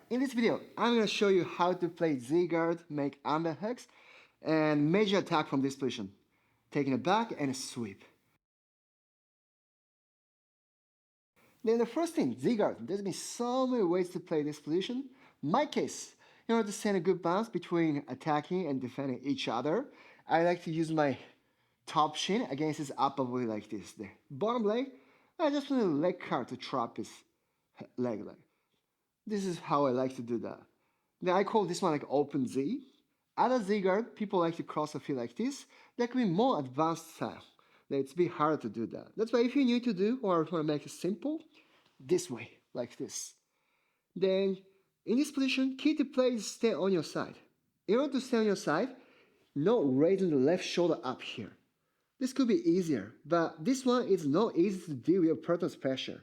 in this video, I'm going to show you how to play Z-guard, make underhooks, and major attack from this position. Taking it back and a sweep. Then the first thing, Z-guard, there's been so many ways to play this position. In my case, in order to send a good balance between attacking and defending each other, I like to use my top shin against his upper body like this. The bottom leg, I just put a leg card to trap his leg. This is how I like to do that. Then I call this one like open Z. Other Z guard, people like to cross a field like this. That could be more advanced style. It's a bit harder to do that. That's why if you need to do or want to make it simple, this way, like this. Then in this position, key to play is stay on your side. In order to stay on your side, not raising the left shoulder up here. This could be easier, but this one is not easy to deal with your partner's pressure.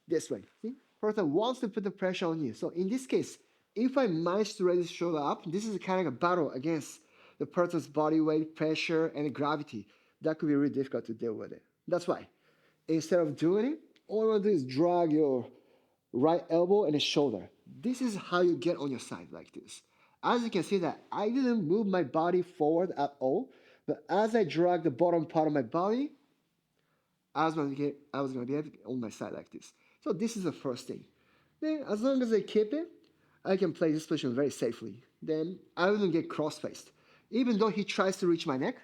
This way, see? Person wants to put the pressure on you. So in this case, if I manage to raise the shoulder up, this is kind of a battle against the person's body weight, pressure, and gravity. That could be really difficult to deal with it. That's why, instead of doing it, all you want to do is drag your right elbow and the shoulder. This is how you get on your side like this. As you can see that I didn't move my body forward at all, but as I drag the bottom part of my body, I was going to be on my side like this. So this is the first thing. Then as long as I keep it, I can play this position very safely. Then I wouldn't get cross-faced. Even though he tries to reach my neck,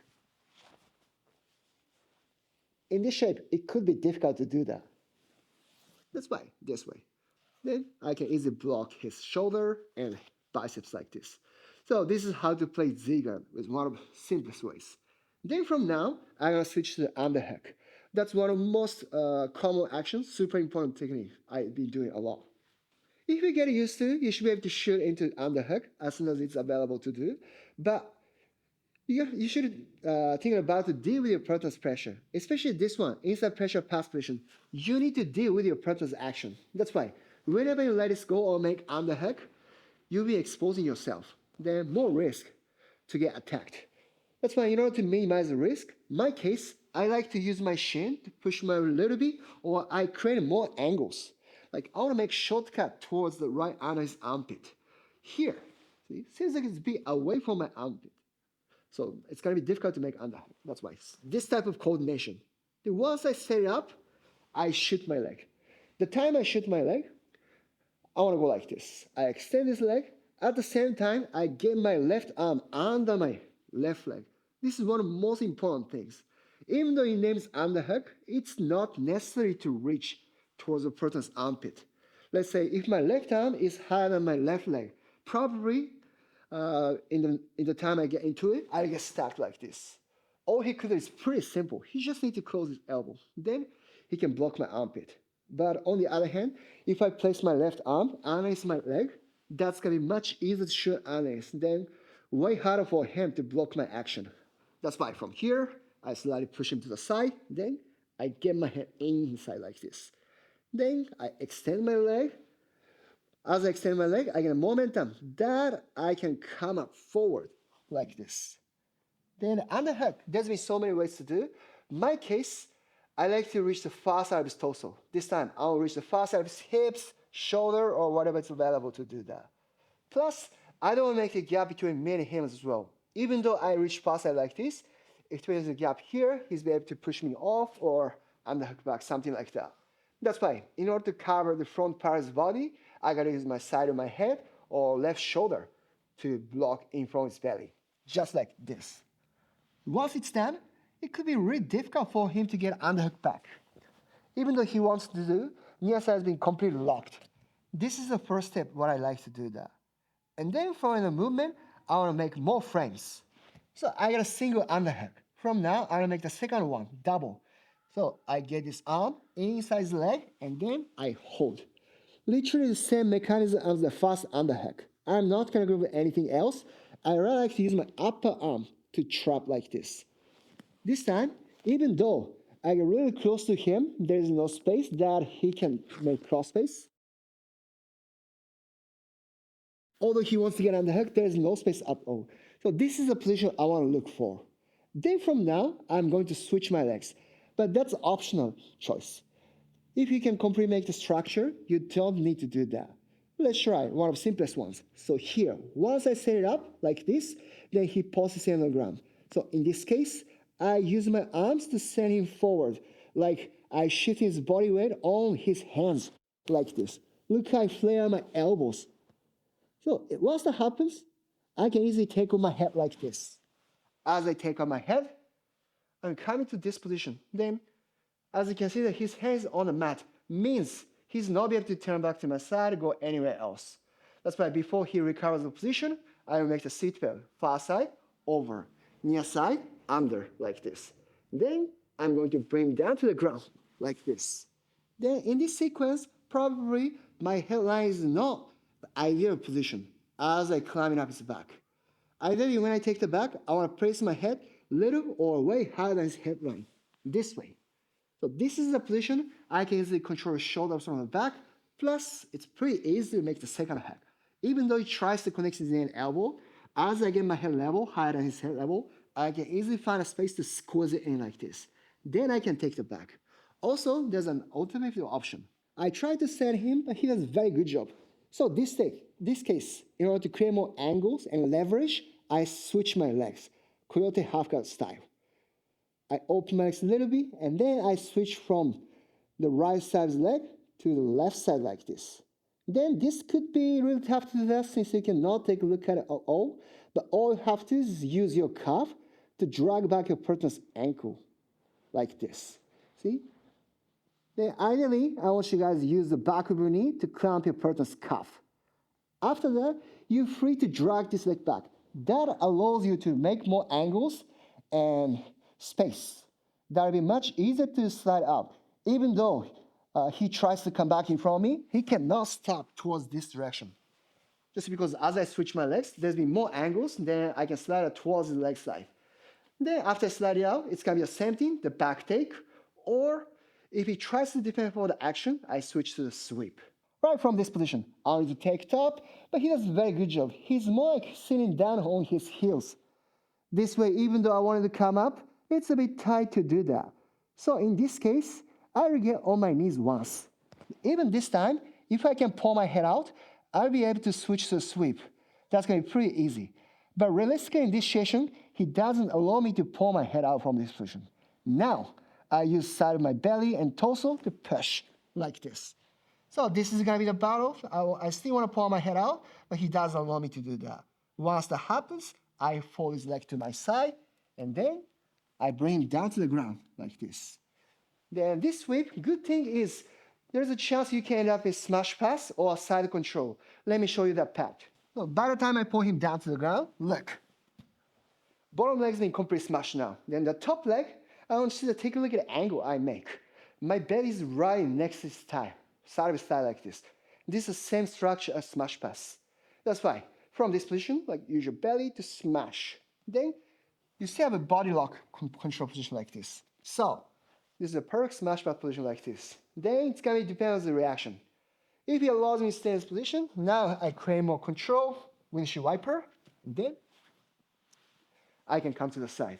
in this shape, it could be difficult to do that. That's why, this way. Then I can easily block his shoulder and biceps like this. So this is how to play Z-guard with one of the simplest ways. Then from now, I'm going to switch to the underhook. That's one of the most common actions, super important technique I've been doing a lot. If you get used to it, you should be able to shoot into underhook as soon as it's available to do. But you should think about to deal with your partner's pressure, especially this one, inside pressure pass position. You need to deal with your partner's action. That's why whenever you let it go or make underhook, you'll be exposing yourself. There's more risk to get attacked. That's why in order to minimize the risk, in my case, I like to use my shin to push my a little bit, or I create more angles. Like I want to make shortcut towards the right under his armpit. Here, see, seems like it's a bit away from my armpit. So it's going to be difficult to make underhook. That's why this type of coordination. Then once I set it up, I shoot my leg. The time I shoot my leg, I want to go like this. I extend this leg. At the same time, I get my left arm under my left leg. This is one of the most important things. Even though it names underhook, it's not necessary to reach towards the person's armpit. Let's say if my left arm is higher than my left leg, probably in the time I get into it, I get stuck like this. All he could do is pretty simple. He just needs to close his elbow. Then he can block my armpit. But on the other hand, if I place my left arm underneath my leg, that's going to be much easier to shoot underneath. Then way harder for him to block my action. That's why from here, I slightly push him to the side. Then I get my hand inside like this. Then I extend my leg. As I extend my leg, I get a momentum that I can come up forward like this. Then underhook, there's been so many ways to do. In my case, I like to reach the far side of his torso. This time, I'll reach the far side of his hips, shoulder, or whatever is available to do that. Plus, I don't want to make a gap between me and him as well. Even though I reach far side like this, if there's a gap here, he's be able to push me off or underhook back, something like that. That's why, in order to cover the front part of his body, I gotta use my side of my head or left shoulder to block in front of his belly. Just like this. Once it's done, it could be really difficult for him to get underhook back. Even though he wants to do, near side has been completely locked. This is the first step what I like to do that. And then from the movement, I want to make more frames. So I got a single underhook. From now, I want to make the second one, double. So I get this arm inside his leg, and then I hold. Literally the same mechanism as the first underhook. I'm not going to go with anything else. I really like to use my upper arm to trap like this. This time, even though I get really close to him, there is no space that he can make cross space. Although he wants to get underhook, there is no space at all. So this is a position I want to look for. Then from now, I'm going to switch my legs. But that's optional choice. If you can completely make the structure, you don't need to do that. Let's try one of the simplest ones. So here, once I set it up like this, then he posts it on the ground. So in this case, I use my arms to send him forward, like I shift his body weight on his hands, like this. Look how I flare my elbows. So once that happens, I can easily take on my head like this. As I take on my head, I'm coming to this position. Then, as you can see that his hands on the mat means he's not be able to turn back to my side or go anywhere else. That's why before he recovers the position, I will make the seat belt. Far side, over. Near side, under, like this. Then I'm going to bring him down to the ground, like this. Then in this sequence, probably my headline is not the ideal position as I climbing up his back. Either when I take the back, I want to place my head little or way higher than his headline, this way. So this is the position I can easily control his shoulders from the back. Plus, it's pretty easy to make the second hack. Even though he tries to connect his knee and elbow, as I get my head level higher than his head level, I can easily find a space to squeeze it in like this. Then I can take the back. Also, there's an alternative option. I tried to set him, but he does a very good job. So this case, in order to create more angles and leverage, I switch my legs, coyote half guard style. I open my legs a little bit, and then I switch from the right side's leg to the left side like this. Then this could be really tough to do since you cannot take a look at it at all, but all you have to do is use your calf to drag back your partner's ankle like this. See? Then ideally, I want you guys to use the back of your knee to clamp your partner's calf. After that, you're free to drag this leg back. That allows you to make more angles and space. That'll be much easier to slide up. Even though he tries to come back in front of me, he cannot stop towards this direction. Just because as I switch my legs, there's been more angles, then I can slide it towards the leg side. Then after I slide it out, it's gonna be the same thing, the back take, or if he tries to defend for the action, I switch to the sweep. Right from this position, I need to take top, but he does a very good job. He's more like sitting down on his heels. This way, even though I wanted to come up, it's a bit tight to do that. So in this case, I will get on my knees once. Even this time, if I can pull my head out, I'll be able to switch to a sweep. That's going to be pretty easy. But realistically, in this situation, he doesn't allow me to pull my head out from this position. Now, I use side of my belly and torso to push, like this. So this is going to be the battle. I still want to pull my head out, but he doesn't allow me to do that. Once that happens, I fold his leg to my side, and then I bring him down to the ground, like this. Then this sweep, good thing is, there's a chance you can end up with smash pass or side control. Let me show you that path. So by the time I pull him down to the ground, look. Bottom leg's been completely smashed now. Then the top leg, I want you to take a look at the angle I make. My belly is right next to his thigh, side of his thigh like this. This is the same structure as smash pass. That's why, from this position, like use your belly to smash. Then you still have a body lock control position like this. So this is a perfect smash pass position like this. Then it's going to depend on the reaction. If he allows me to stay in this position, now I create more control, windshield wiper, and then I can come to the side.